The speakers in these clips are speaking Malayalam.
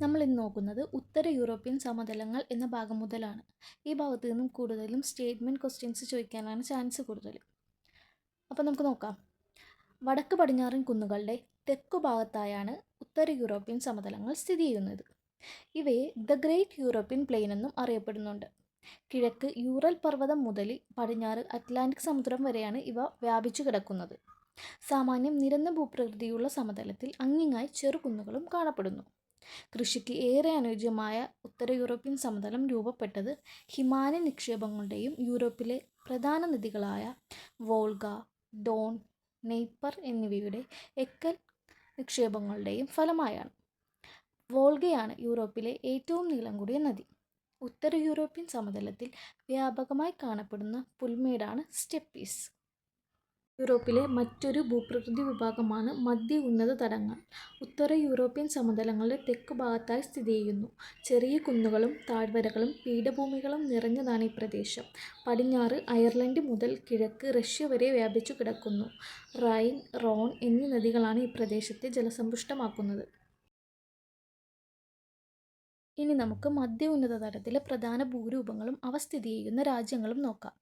നമ്മൾ ഇന്ന് നോക്കുന്നത് ഉത്തര യൂറോപ്യൻ സമതലങ്ങൾ എന്ന ഭാഗം മുതലാണ്. ഈ ഭാഗത്ത് നിന്നും കൂടുതലും സ്റ്റേറ്റ്മെൻറ്റ് ക്വസ്റ്റ്യൻസ് ചോദിക്കാനാണ് ചാൻസ് കൂടുതൽ. അപ്പോൾ നമുക്ക് നോക്കാം. വടക്ക് പടിഞ്ഞാറൻ കുന്നുകളുടെ തെക്കു ഭാഗത്തായാണ് ഉത്തര യൂറോപ്യൻ സമതലങ്ങൾ സ്ഥിതി ചെയ്യുന്നത്. ഇവയെ ദ ഗ്രേറ്റ് യൂറോപ്യൻ പ്ലെയിൻ എന്നും അറിയപ്പെടുന്നുണ്ട്. കിഴക്ക് യൂറൽ പർവ്വതം മുതൽ പടിഞ്ഞാറ് അറ്റ്ലാന്റിക് സമുദ്രം വരെയാണ് ഇവ വ്യാപിച്ചു കിടക്കുന്നത്. സാമാന്യം നിരന്ന ഭൂപ്രകൃതിയുള്ള സമതലത്തിൽ അങ്ങിങ്ങായി ചെറുകുന്നുകളും കാണപ്പെടുന്നു. കൃഷിക്ക് ഏറെ അനുയോജ്യമായ ഉത്തര യൂറോപ്യൻ സമതലം രൂപപ്പെട്ടത് ഹിമാലയൻ നിക്ഷേപങ്ങളുടെയും യൂറോപ്പിലെ പ്രധാന നദികളായ വോൾഗ, ഡോൺ, നെയ്പ്പർ എന്നിവയുടെ എക്കൽ നിക്ഷേപങ്ങളുടെയും ഫലമായാണ്. വോൾഗയാണ് യൂറോപ്പിലെ ഏറ്റവും നീളം കൂടിയ നദി. ഉത്തര യൂറോപ്യൻ സമതലത്തിൽ വ്യാപകമായി കാണപ്പെടുന്ന പുൽമേടാണ് സ്റ്റെപ്പീസ്. യൂറോപ്പിലെ മറ്റൊരു ഭൂപ്രകൃതി വിഭാഗമാണ് മധ്യ ഉന്നത തടങ്ങൾ. ഉത്തര യൂറോപ്യൻ സമതലങ്ങളുടെ തെക്കു ഭാഗത്തായി സ്ഥിതി ചെയ്യുന്നു. ചെറിയ കുന്നുകളും താഴ്വരകളും പീഠഭൂമികളും നിറഞ്ഞതാണ് ഈ പ്രദേശം. പടിഞ്ഞാറ് അയർലൻഡ് മുതൽ കിഴക്ക് റഷ്യ വരെ വ്യാപിച്ചു കിടക്കുന്നു. റൈൻ, റോൺ എന്നീ നദികളാണ് ഈ പ്രദേശത്തെ ജലസമ്പുഷ്ടമാക്കുന്നത്. ഇനി നമുക്ക് മധ്യ ഉന്നത തലത്തിലെ പ്രധാന ഭൂരൂപങ്ങളും അവ സ്ഥിതി ചെയ്യുന്ന രാജ്യങ്ങളും നോക്കാം.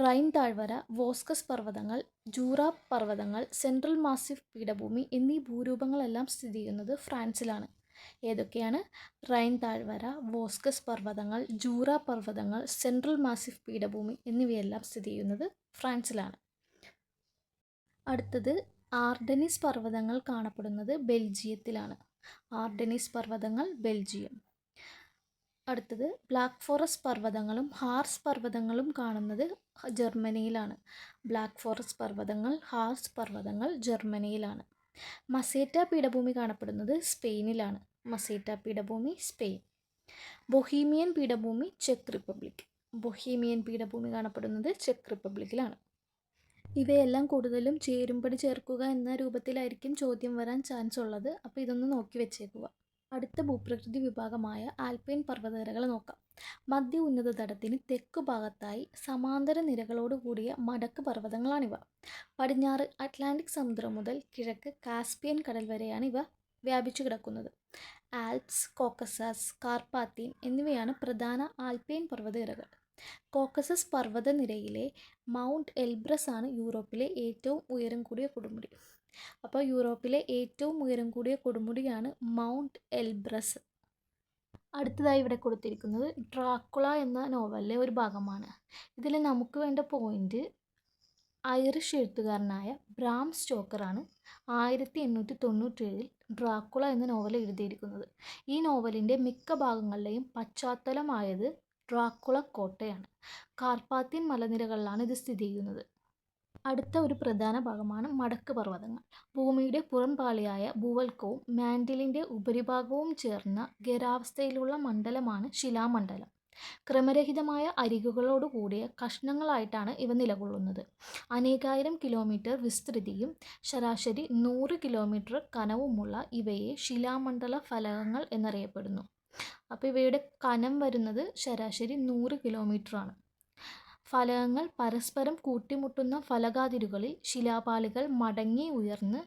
റൈൻ താഴ്വര, വോസ്കസ് പർവ്വതങ്ങൾ, ജൂറ പർവ്വതങ്ങൾ, സെൻട്രൽ മാസിഫ് പീഠഭൂമി എന്നീ ഭൂരൂപങ്ങളെല്ലാം സ്ഥിതി ചെയ്യുന്നത് ഫ്രാൻസിലാണ്. ഏതൊക്കെയാണ്? റൈൻ താഴ്വര, വോസ്കസ് പർവ്വതങ്ങൾ, ജൂറ പർവ്വതങ്ങൾ, സെൻട്രൽ മാസിഫ് പീഠഭൂമി എന്നിവയെല്ലാം സ്ഥിതി ചെയ്യുന്നത് ഫ്രാൻസിലാണ്. അടുത്തത് ആർഡനീസ് പർവ്വതങ്ങൾ കാണപ്പെടുന്നത് ബെൽജിയത്തിലാണ്. ആർഡനീസ് പർവ്വതങ്ങൾ, ബെൽജിയം. അടുത്തത് ബ്ലാക്ക് ഫോറസ്റ്റ് പർവ്വതങ്ങളും ഹാർസ് പർവ്വതങ്ങളും കാണുന്നത് ജർമ്മനിയിലാണ്. ബ്ലാക്ക് ഫോറസ്റ്റ് പർവ്വതങ്ങൾ, ഹാർസ് പർവ്വതങ്ങൾ ജർമ്മനിയിലാണ്. മസേറ്റ പീഠഭൂമി കാണപ്പെടുന്നത് സ്പെയിനിലാണ്. മസേറ്റ പീഠഭൂമി, സ്പെയിൻ. ബൊഹീമിയൻ പീഠഭൂമി, ചെക്ക് റിപ്പബ്ലിക്. ബൊഹീമിയൻ പീഠഭൂമി കാണപ്പെടുന്നത് ചെക്ക് റിപ്പബ്ലിക്കിലാണ്. ഇവയെല്ലാം കൂടുതലും ചേരുംപടി ചേർക്കുക എന്ന രൂപത്തിലായിരിക്കും ചോദ്യം വരാൻ ചാൻസ് ഉള്ളത്. അപ്പോൾ ഇതൊന്ന് നോക്കി വെച്ചേക്കുക. അടുത്ത ഭൂപ്രകൃതി വിഭാഗമായ ആൽപൈൻ പർവ്വതനിരകൾ നോക്കാം. മധ്യ ഉന്നത തടത്തിന് തെക്കു ഭാഗത്തായി സമാന്തര നിരകളോട് കൂടിയ മടക്ക് പർവ്വതങ്ങളാണിവ. പടിഞ്ഞാറ് അറ്റ്ലാന്റിക് സമുദ്രം മുതൽ കിഴക്ക് കാസ്പിയൻ കടൽ വരെയാണ് ഇവ വ്യാപിച്ചു കിടക്കുന്നത്. ആൽപ്സ്, കോക്കസസ്, കാർപാത്തീൻ എന്നിവയാണ് പ്രധാന ആൽപൈൻ പർവ്വതനിരകൾ. കോക്കസസ് പർവ്വതനിരയിലെ മൗണ്ട് എൽബ്രസ് ആണ് യൂറോപ്പിലെ ഏറ്റവും ഉയരം കൂടിയ കൊടുമുടി. അപ്പോൾ യൂറോപ്പിലെ ഏറ്റവും ഉയരം കൂടിയ കൊടുമുടിയാണ് മൗണ്ട് എൽബ്രസ്. അടുത്തതായി ഇവിടെ കൊടുത്തിരിക്കുന്നത് ഡ്രാക്കുള എന്ന നോവലിലെ ഒരു ഭാഗമാണ്. ഇതിൽ നമുക്ക് വേണ്ട പോയിന്റ് ഐറിഷ് എഴുത്തുകാരനായ ബ്രാം സ്റ്റോക്കറാണ് 1897 ഡ്രാക്കുള എന്ന നോവൽ എഴുതിയിരിക്കുന്നത്. ഈ നോവലിൻ്റെ മിക്ക ഭാഗങ്ങളുടെയും പശ്ചാത്തലമായത് ഡ്രാക്കുള കോട്ടയാണ്. കാർപാത്യൻ മലനിരകളിലാണ് ഇത് സ്ഥിതി ചെയ്യുന്നത്. അടുത്ത ഒരു പ്രധാന ഭാഗമാണ് മടക്ക് പർവ്വതങ്ങൾ. ഭൂമിയുടെ പുറംപാളിയായ ഭൂവൽക്കവും മാന്റിലിൻ്റെ ഉപരിഭാഗവും ചേർന്ന ഖരാവസ്ഥയിലുള്ള മണ്ഡലമാണ് ശിലാമണ്ഡലം. ക്രമരഹിതമായ അരികുകളോട് കൂടിയ കഷ്ണങ്ങളായിട്ടാണ് ഇവ നിലകൊള്ളുന്നത്. അനേകായിരം കിലോമീറ്റർ വിസ്തൃതിയും ശരാശരി 100 കിലോമീറ്റർ കനവുമുള്ള ഇവയെ ശിലാമണ്ഡല ഫലകങ്ങൾ എന്നറിയപ്പെടുന്നു. അപ്പോൾ ഇവയുടെ കനം വരുന്നത് ശരാശരി 100 കിലോമീറ്ററാണ്. ഫലകങ്ങൾ പരസ്പരം കൂട്ടിമുട്ടുന്ന ഫലകാതിരുകളിൽ ശിലാപാളികൾ മടങ്ങി ഉയർന്ന്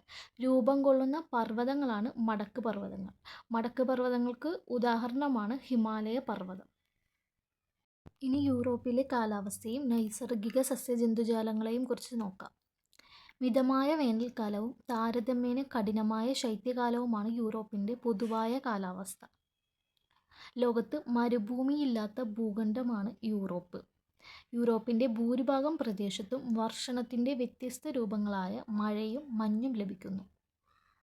രൂപം കൊള്ളുന്ന പർവ്വതങ്ങളാണ് മടക്ക് പർവ്വതങ്ങൾ. മടക്ക് പർവ്വതങ്ങൾക്ക് ഉദാഹരണമാണ് ഹിമാലയ പർവ്വതം. ഇനി യൂറോപ്പിലെ കാലാവസ്ഥയും നൈസർഗിക സസ്യജന്തുജാലങ്ങളെയും കുറിച്ച് നോക്കാം. മിതമായ വേനൽക്കാലവും താരതമ്യേന കഠിനമായ ശൈത്യകാലവുമാണ് യൂറോപ്പിൻ്റെ പൊതുവായ കാലാവസ്ഥ. ലോകത്ത് മരുഭൂമിയില്ലാത്ത ഭൂഖണ്ഡമാണ് യൂറോപ്പ്. യൂറോപ്പിൻ്റെ ഭൂരിഭാഗം പ്രദേശത്തും വർഷണത്തിൻ്റെ വ്യത്യസ്ത രൂപങ്ങളായ മഴയും മഞ്ഞും ലഭിക്കുന്നു.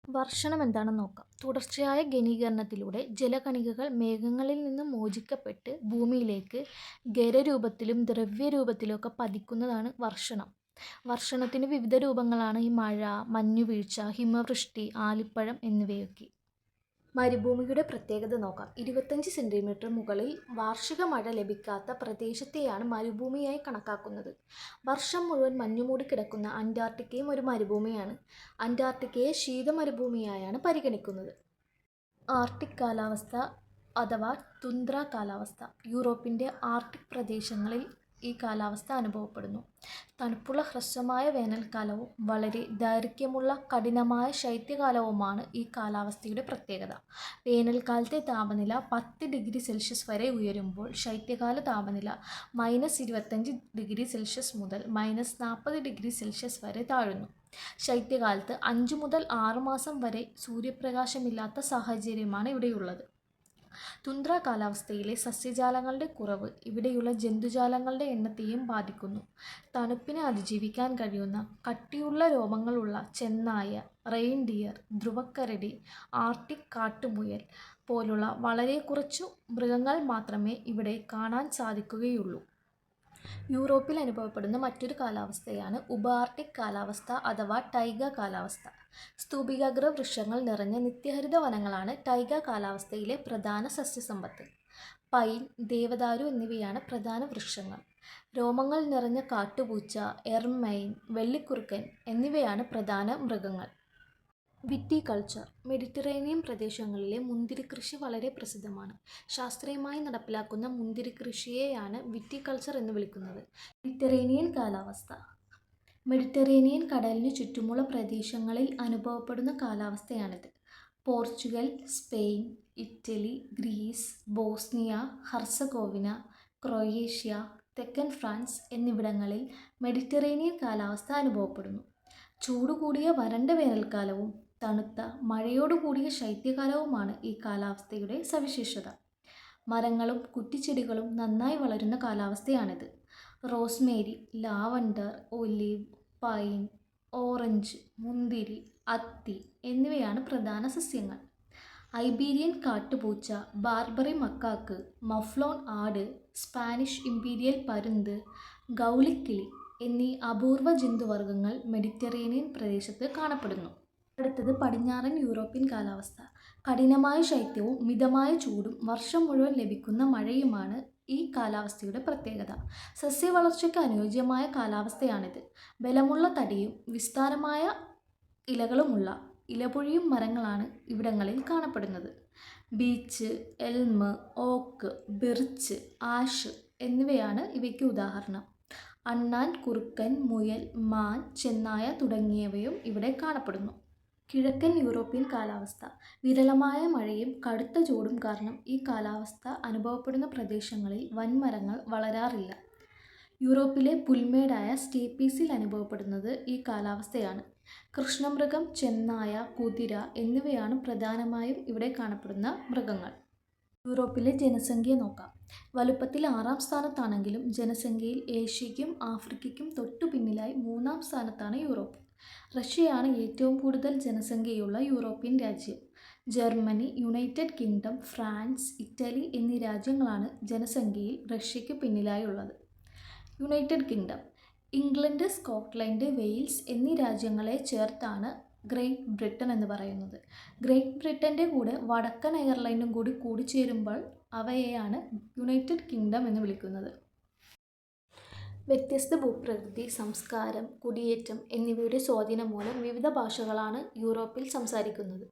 വർഷണം എന്താണെന്ന് നോക്കാം. തുടർച്ചയായ ഘനീകരണത്തിലൂടെ ജലകണികകൾ മേഘങ്ങളിൽ നിന്ന് മോചിക്കപ്പെട്ട് ഭൂമിയിലേക്ക് ഖരരൂപത്തിലും ദ്രവ്യരൂപത്തിലുമൊക്കെ പതിക്കുന്നതാണ് വർഷണം. വർഷണത്തിന് വിവിധ രൂപങ്ങളാണ് ഈ മഴ, മഞ്ഞുവീഴ്ച, ഹിമവൃഷ്ടി, ആലിപ്പഴം എന്നിവയൊക്കെ. മരുഭൂമിയുടെ പ്രത്യേകത നോക്കാം. 25 സെൻറ്റിമീറ്റർ മുകളിൽ വാർഷിക മഴ ലഭിക്കാത്ത പ്രദേശത്തെയാണ് മരുഭൂമിയായി കണക്കാക്കുന്നത്. വർഷം മുഴുവൻ മഞ്ഞുമൂടി കിടക്കുന്ന അന്റാർട്ടിക്കയും ഒരു മരുഭൂമിയാണ്. അന്റാർട്ടിക്കയെ ശീതമരുഭൂമിയായാണ് പരിഗണിക്കുന്നത്. ആർട്ടിക് കാലാവസ്ഥ അഥവാ തുന്ദ്ര കാലാവസ്ഥ. യൂറോപ്പിൻ്റെ ആർട്ടിക് പ്രദേശങ്ങളിൽ ഈ കാലാവസ്ഥ അനുഭവപ്പെടുന്നു. തണുപ്പുള്ള ഹ്രസ്വമായ വേനൽക്കാലവും വളരെ ദൈർഘ്യമുള്ള കഠിനമായ ശൈത്യകാലവുമാണ് ഈ കാലാവസ്ഥയുടെ പ്രത്യേകത. വേനൽക്കാലത്തെ താപനില 10°C വരെ ഉയരുമ്പോൾ ശൈത്യകാല താപനില -25°C മുതൽ -40°C വരെ താഴുന്നു. ശൈത്യകാലത്ത് 5 മുതൽ 6 മാസം വരെ സൂര്യപ്രകാശമില്ലാത്ത സാഹചര്യമാണ് ഇവിടെയുള്ളത്. തുന്ദ്ര കാലാവസ്ഥയിലെ സസ്യജാലങ്ങളുടെ കുറവ് ഇവിടെയുള്ള ജന്തുജാലങ്ങളുടെ എണ്ണത്തെയും ബാധിക്കുന്നു. തണുപ്പിനെ അതിജീവിക്കാൻ കഴിയുന്ന കട്ടിയുള്ള രോമങ്ങളുള്ള ചെന്നായ, റെയിൻഡിയർ, ധ്രുവക്കരടി, ആർട്ടിക് കാട്ടുമുയൽ പോലുള്ള വളരെ കുറച്ചു മൃഗങ്ങൾ മാത്രമേ ഇവിടെ കാണാൻ സാധിക്കുകയുള്ളൂ. യൂറോപ്പിൽ അനുഭവപ്പെടുന്ന മറ്റൊരു കാലാവസ്ഥയാണ് ഉപ-ആർട്ടിക് കാലാവസ്ഥ അഥവാ ടൈഗ കാലാവസ്ഥ. സ്തൂപികാഗ്ര വൃക്ഷങ്ങൾ നിറഞ്ഞ നിത്യഹരിത വനങ്ങളാണ് ടൈഗ കാലാവസ്ഥയിലെ പ്രധാന സസ്യസമ്പത്ത്. പൈൻ, ദേവദാരു എന്നിവയാണ് പ്രധാന വൃക്ഷങ്ങൾ. രോമങ്ങൾ നിറഞ്ഞ കാട്ടുപൂച്ച, എർമൈൻ, വെള്ളിക്കുറുക്കൻ എന്നിവയാണ് പ്രധാന മൃഗങ്ങൾ. വിറ്റികൾച്ചർ. മെഡിറ്ററേനിയൻ പ്രദേശങ്ങളിലെ മുന്തിരിക്കൃഷി വളരെ പ്രസിദ്ധമാണ്. ശാസ്ത്രീയമായി നടപ്പിലാക്കുന്ന മുന്തിരിക്കൃഷിയെയാണ് വിറ്റികൾച്ചർ എന്ന് വിളിക്കുന്നത്. മെഡിറ്ററേനിയൻ കാലാവസ്ഥ. മെഡിറ്ററേനിയൻ കടലിനു ചുറ്റുമുള്ള പ്രദേശങ്ങളിൽ അനുഭവപ്പെടുന്ന കാലാവസ്ഥയാണിത്. Portugal, Spain, Italy, Greece, Bosnia, Herzegovina, Croatia, തെക്കൻ ഫ്രാൻസ് എന്നിവിടങ്ങളിൽ മെഡിറ്ററേനിയൻ കാലാവസ്ഥ അനുഭവപ്പെടുന്നു. ചൂടുകൂടിയ വരണ്ട വേനൽക്കാലവും തണുത്ത മഴയോടുകൂടിയ ശൈത്യകാലവുമാണ് ഈ കാലാവസ്ഥയുടെ സവിശേഷത. മരങ്ങളും കുറ്റിച്ചെടികളും നന്നായി വളരുന്ന കാലാവസ്ഥയാണിത്. Rosemary, lavender, olive, pine, orange, മുന്തിരി, അത്തി എന്നിവയാണ് പ്രധാന സസ്യങ്ങൾ. ഐബീരിയൻ കാട്ടുപൂച്ച, ബാർബറി മക്കാക്ക്, മഫ്ലോൺ ആട്, സ്പാനിഷ് ഇംപീരിയൽ പരുന്ത്, ഗൗളിക്കിളി എന്നീ അപൂർവ ജന്തുവർഗ്ഗങ്ങൾ മെഡിറ്ററേനിയൻ പ്രദേശത്ത് കാണപ്പെടുന്നു. അടുത്തത് പടിഞ്ഞാറൻ യൂറോപ്യൻ കാലാവസ്ഥ. കഠിനമായ ശൈത്യവും മിതമായ ചൂടും വർഷം മുഴുവൻ ലഭിക്കുന്ന മഴയുമാണ് ഈ കാലാവസ്ഥയുടെ പ്രത്യേകത. സസ്യവളർച്ചയ്ക്ക് അനുയോജ്യമായ കാലാവസ്ഥയാണിത്. ബലമുള്ള തടിയും വിസ്താരമായ ഇലകളുമുള്ള ഇലപൊഴിയും മരങ്ങളാണ് ഇവിടങ്ങളിൽ കാണപ്പെടുന്നത്. ബീച്ച്, എൽമ്, ഓക്ക്, ബിർച്ച്, ആഷ് എന്നിവയാണ് ഇവയ്ക്ക് ഉദാഹരണം. അണ്ണാൻ, കുറുക്കൻ, മുയൽ, മാൻ, ചെന്നായ തുടങ്ങിയവയും ഇവിടെ കാണപ്പെടുന്നു. കിഴക്കൻ യൂറോപ്യൻ കാലാവസ്ഥ. വിരളമായ മഴയും കടുത്ത ചൂടും കാരണം ഈ കാലാവസ്ഥ അനുഭവപ്പെടുന്ന പ്രദേശങ്ങളിൽ വൻമരങ്ങൾ വളരാറില്ല. യൂറോപ്പിലെ പുൽമേടായ സ്റ്റേപ്പീസിൽ അനുഭവപ്പെടുന്നത് ഈ കാലാവസ്ഥയാണ്. കൃഷ്ണമൃഗം, ചെന്നായ, കുതിര എന്നിവയാണ് പ്രധാനമായും ഇവിടെ കാണപ്പെടുന്ന മൃഗങ്ങൾ. യൂറോപ്പിലെ ജനസംഖ്യ നോക്കാം. വലുപ്പത്തിൽ 6ാം സ്ഥാനത്താണെങ്കിലും ജനസംഖ്യയിൽ ഏഷ്യയ്ക്കും ആഫ്രിക്കയ്ക്കും തൊട്ടു പിന്നിലായി 3ാം സ്ഥാനത്താണ് യൂറോപ്പ്. റഷ്യയാണ് ഏറ്റവും കൂടുതൽ ജനസംഖ്യയുള്ള യൂറോപ്യൻ രാജ്യം. Germany, United Kingdom, France, Italy എന്നീ രാജ്യങ്ങളാണ് ജനസംഖ്യയിൽ റഷ്യയ്ക്ക് പിന്നിലായുള്ളത്. United Kingdom England, Scotland, Wales എന്നീ രാജ്യങ്ങളെ ചേർത്താണ് ഗ്രേറ്റ് ബ്രിട്ടൻ എന്ന് പറയുന്നത്. ഗ്രേറ്റ് ബ്രിട്ടൻ്റെ കൂടെ വടക്കൻ അയർലൻഡും കൂടി കൂടിച്ചേരുമ്പോൾ അവയെയാണ് യുണൈറ്റഡ് കിങ്ഡം എന്ന് വിളിക്കുന്നത്. വ്യത്യസ്ത ഭൂപ്രകൃതി, സംസ്കാരം, കുടിയേറ്റം എന്നിവയുടെ സ്വാധീനം മൂലം വിവിധ ഭാഷകളാണ് യൂറോപ്പിൽ സംസാരിക്കുന്നത്.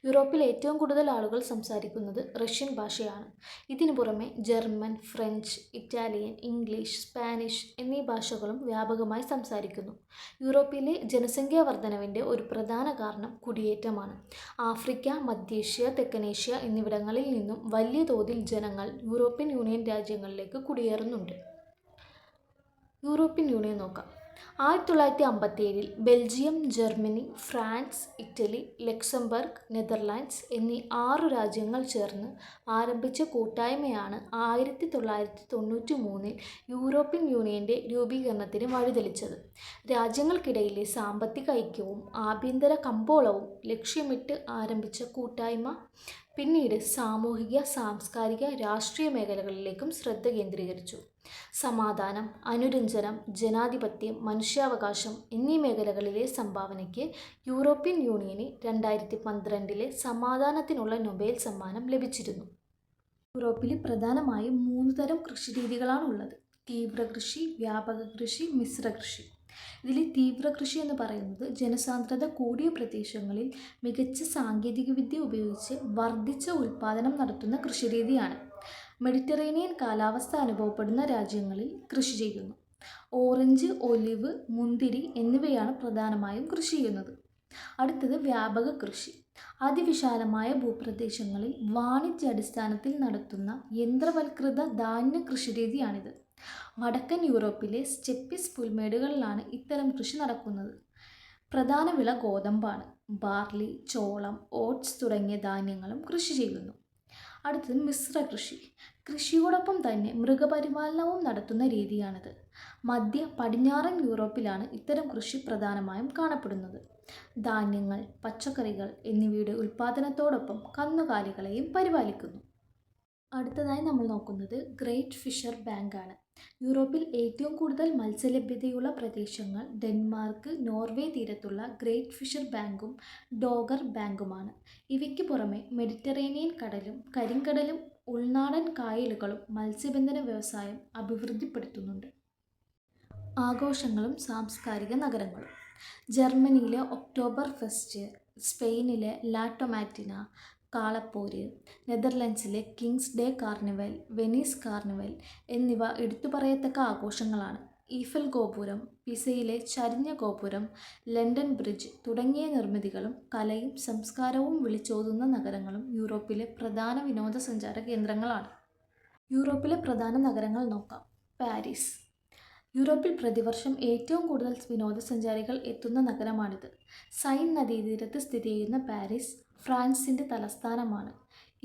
യൂറോപ്പിൽ ഏറ്റവും കൂടുതൽ ആളുകൾ സംസാരിക്കുന്നത് റഷ്യൻ ഭാഷയാണ്. ഇതിനു പുറമെ German, French, Italian, English, Spanish എന്നീ ഭാഷകളും വ്യാപകമായി സംസാരിക്കുന്നു. യൂറോപ്പിലെ ജനസംഖ്യാ വർധനവിൻ്റെ ഒരു പ്രധാന കാരണം കുടിയേറ്റമാണ്. ആഫ്രിക്ക, മധ്യേഷ്യ, തെക്കനേഷ്യ എന്നിവിടങ്ങളിൽ നിന്നും വലിയ തോതിൽ ജനങ്ങൾ യൂറോപ്യൻ യൂണിയൻ രാജ്യങ്ങളിലേക്ക് കുടിയേറുന്നുണ്ട്. യൂറോപ്യൻ യൂണിയൻ നോക്കാം. 1957 Belgium, Germany, France, Italy, Luxembourg, Netherlands എന്നീ 6 രാജ്യങ്ങൾ ചേർന്ന് ആരംഭിച്ച കൂട്ടായ്മയാണ് 1993 യൂറോപ്യൻ യൂണിയൻ്റെ രൂപീകരണത്തിന് വഴിതെളിച്ചത്. രാജ്യങ്ങൾക്കിടയിലെ സാമ്പത്തിക ഐക്യവും ആഭ്യന്തര കമ്പോളവും ലക്ഷ്യമിട്ട് ആരംഭിച്ച കൂട്ടായ്മ പിന്നീട് സാമൂഹിക, സാംസ്കാരിക, രാഷ്ട്രീയ മേഖലകളിലേക്കും ശ്രദ്ധ കേന്ദ്രീകരിച്ചു. സമാധാനം, അനുരഞ്ജനം, ജനാധിപത്യം, മനുഷ്യാവകാശം എന്നീ മേഖലകളിലെ സംഭാവനയ്ക്ക് യൂറോപ്യൻ യൂണിയന് 2012 സമാധാനത്തിനുള്ള നൊബേൽ സമ്മാനം ലഭിച്ചിരുന്നു. യൂറോപ്പിൽ പ്രധാനമായും 3 തരം കൃഷിരീതികളാണുള്ളത്. തീവ്രകൃഷി, വ്യാപക കൃഷി, മിശ്രകൃഷി. ഇതിൽ തീവ്രകൃഷി എന്ന് പറയുന്നത് ജനസാന്ദ്രത കൂടിയ പ്രദേശങ്ങളിൽ മികച്ച സാങ്കേതികവിദ്യ ഉപയോഗിച്ച് വർദ്ധിച്ച ഉൽപ്പാദനം നടത്തുന്ന കൃഷിരീതിയാണ്. മെഡിറ്ററേനിയൻ കാലാവസ്ഥ അനുഭവപ്പെടുന്ന രാജ്യങ്ങളിൽ കൃഷി ചെയ്യുന്നു. ഓറഞ്ച്, ഒലിവ്, മുന്തിരി എന്നിവയാണ് പ്രധാനമായും കൃഷി ചെയ്യുന്നത്. അടുത്തത് വ്യാപക കൃഷി. അതിവിശാലമായ ഭൂപ്രദേശങ്ങളിൽ വാണിജ്യാടിസ്ഥാനത്തിൽ നടത്തുന്ന യന്ത്രവൽകൃത ധാന്യ കൃഷിരീതിയാണിത്. വടക്കൻ യൂറോപ്പിലെ സ്റ്റെപ്പിസ് പുൽമേടുകളിലാണ് ഇത്തരം കൃഷി നടക്കുന്നത്. പ്രധാന വിള ഗോതമ്പാണ്. ബാർലി, ചോളം, ഓട്സ് തുടങ്ങിയ ധാന്യങ്ങളും കൃഷി ചെയ്യുന്നു. അടുത്തത് മിശ്ര കൃഷി. കൃഷിയോടൊപ്പം തന്നെ മൃഗപരിപാലനവും നടത്തുന്ന രീതിയാണിത്. മധ്യ പടിഞ്ഞാറൻ യൂറോപ്പിലാണ് ഇത്തരം കൃഷി പ്രധാനമായും കാണപ്പെടുന്നത്. ധാന്യങ്ങൾ, പച്ചക്കറികൾ എന്നിവയുടെ ഉൽപ്പാദനത്തോടൊപ്പം കന്നുകാലികളെയും പരിപാലിക്കുന്നു. അടുത്തതായി നമ്മൾ നോക്കുന്നത് ഗ്രേറ്റ് ഫിഷർ ബാങ്ക് ആണ്. യൂറോപ്പിൽ ഏറ്റവും കൂടുതൽ മത്സ്യലഭ്യതയുള്ള പ്രദേശങ്ങൾ ഡെൻമാർക്ക്, നോർവേ തീരത്തുള്ള ഗ്രേറ്റ് ഫിഷർ ബാങ്കും ഡോഗർ ബാങ്കുമാണ്. ഇവയ്ക്ക് പുറമെ മെഡിറ്ററേനിയൻ കടലും കരിങ്കടലും ഉൾനാടൻ കായലുകളും മത്സ്യബന്ധന വ്യവസായം അഭിവൃദ്ധിപ്പെടുത്തുന്നുണ്ട്. ആഘോഷങ്ങളും സാംസ്കാരിക നഗരങ്ങളും. ജർമ്മനിയിലെ ഒക്ടോബർ ഫെസ്റ്റ്, സ്പെയിനിലെ ലാ ടൊമാറ്റിന കാളപ്പോര്, നെതർലൻഡ്സിലെ King's day carnival, Venice carnival എന്നിവ എടുത്തുപറയത്തക്ക ആഘോഷങ്ങളാണ്. ഈഫൽ ഗോപുരം, പിസയിലെ ചരിഞ്ഞ ഗോപുരം, ലണ്ടൻ ബ്രിഡ്ജ് തുടങ്ങിയ നിർമ്മിതികളും കലയും സംസ്കാരവും വിളിച്ചോതുന്ന നഗരങ്ങളും യൂറോപ്പിലെ പ്രധാന വിനോദസഞ്ചാര കേന്ദ്രങ്ങളാണ്. യൂറോപ്പിലെ പ്രധാന നഗരങ്ങൾ നോക്കാം. പാരീസ്. യൂറോപ്പിൽ പ്രതിവർഷം ഏറ്റവും കൂടുതൽ വിനോദസഞ്ചാരികൾ എത്തുന്ന നഗരമാണിത്. സൈൻ നദീതീരത്ത് സ്ഥിതി ചെയ്യുന്ന പാരീസ് ഫ്രാൻസിൻ്റെ തലസ്ഥാനമാണ്.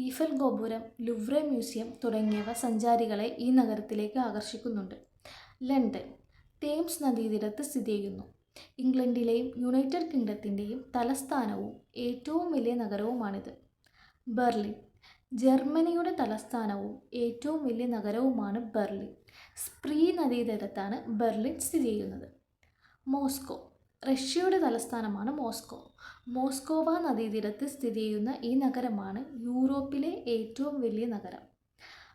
ഈഫൽ ഗോപുരം, ലുവ്രെ മ്യൂസിയം തുടങ്ങിയവ സഞ്ചാരികളെ ഈ നഗരത്തിലേക്ക് ആകർഷിക്കുന്നുണ്ട്. ലണ്ടൻ തേംസ് നദീതീരത്ത് സ്ഥിതി ചെയ്യുന്നു. ഇംഗ്ലണ്ടിലെയും യുണൈറ്റഡ് കിങ്ഡത്തിൻ്റെയും തലസ്ഥാനവും ഏറ്റവും വലിയ നഗരവുമാണിത്. ബെർലിൻ ജർമ്മനിയുടെ തലസ്ഥാനവും ഏറ്റവും വലിയ നഗരവുമാണ് ബെർലിൻ. സ്പ്രീ നദീതീരത്താണ് ബെർലിൻ സ്ഥിതി ചെയ്യുന്നത്. മോസ്കോ റഷ്യയുടെ തലസ്ഥാനമാണ് മോസ്കോ. മോസ്കോവ നദീതീരത്ത് സ്ഥിതി ചെയ്യുന്ന ഈ നഗരമാണ് യൂറോപ്പിലെ ഏറ്റവും വലിയ നഗരം.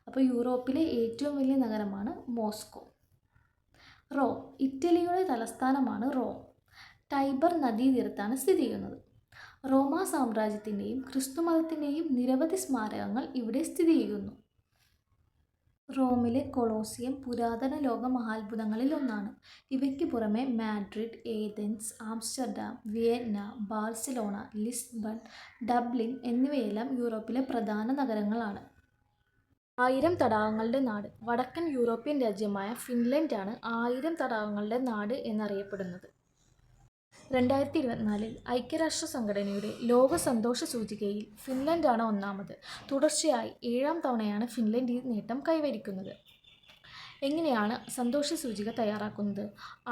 അപ്പോൾ യൂറോപ്പിലെ ഏറ്റവും വലിയ നഗരമാണ് മോസ്കോ. റോം ഇറ്റലിയുടെ തലസ്ഥാനമാണ് റോം. ടൈബർ നദീതീരത്താണ് സ്ഥിതി ചെയ്യുന്നത്. റോമാ സാമ്രാജ്യത്തിൻ്റെയും ക്രിസ്തുമതത്തിൻ്റെയും നിരവധി സ്മാരകങ്ങൾ ഇവിടെ സ്ഥിതി ചെയ്യുന്നു. റോമിലെ കൊളോസിയം പുരാതന ലോക മഹാത്ഭുതങ്ങളിൽ ഒന്നാണ്. ഇവയ്ക്ക് പുറമെ Madrid, Athens, Amsterdam, Vienna, Barcelona, Lisbon, Dublin എന്നിവയെല്ലാം യൂറോപ്പിലെ പ്രധാന നഗരങ്ങളാണ്. 1000 തടാകങ്ങളുടെ നാട്. വടക്കൻ യൂറോപ്യൻ രാജ്യമായ ഫിൻലൻഡാണ് 1000 തടാകങ്ങളുടെ നാട് എന്നറിയപ്പെടുന്നത്. 2024 ഐക്യരാഷ്ട്ര സംഘടനയുടെ ലോക സന്തോഷ സൂചികയിൽ ഫിൻലൻഡാണ് ഒന്നാമത്. തുടർച്ചയായി 7ാം തവണയാണ് ഫിൻലൻഡ് ഈ നേട്ടം കൈവരിക്കുന്നത്. എങ്ങനെയാണ് സന്തോഷ സൂചിക തയ്യാറാക്കുന്നത്?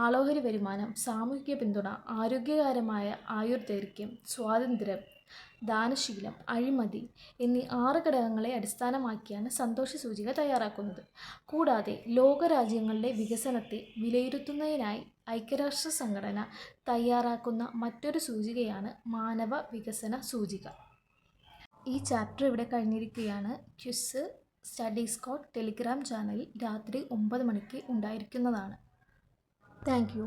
ആളോഹരി വരുമാനം, സാമൂഹിക പിന്തുണ, ആരോഗ്യകരമായ ആയുർദൈർഘ്യം, സ്വാതന്ത്ര്യം, ദാനശീലം, അഴിമതി എന്നീ 6 ഘടകങ്ങളെ അടിസ്ഥാനമാക്കിയാണ് സന്തോഷ സൂചിക തയ്യാറാക്കുന്നത്. കൂടാതെ ലോകരാജ്യങ്ങളുടെ വികസനത്തെ വിലയിരുത്തുന്നതിനായി ഐക്യരാഷ്ട്ര സംഘടന തയ്യാറാക്കുന്ന മറ്റൊരു സൂചികയാണ് മാനവ വികസന സൂചിക. ഈ ചാപ്റ്റർ ഇവിടെ കഴിഞ്ഞിരിക്കുകയാണ്. ക്വിസ് സ്റ്റഡി സ്കോട്ട് ടെലിഗ്രാം ചാനലിൽ രാത്രി 9 മണിക്ക് ഉണ്ടായിരിക്കുന്നതാണ്. Thank you.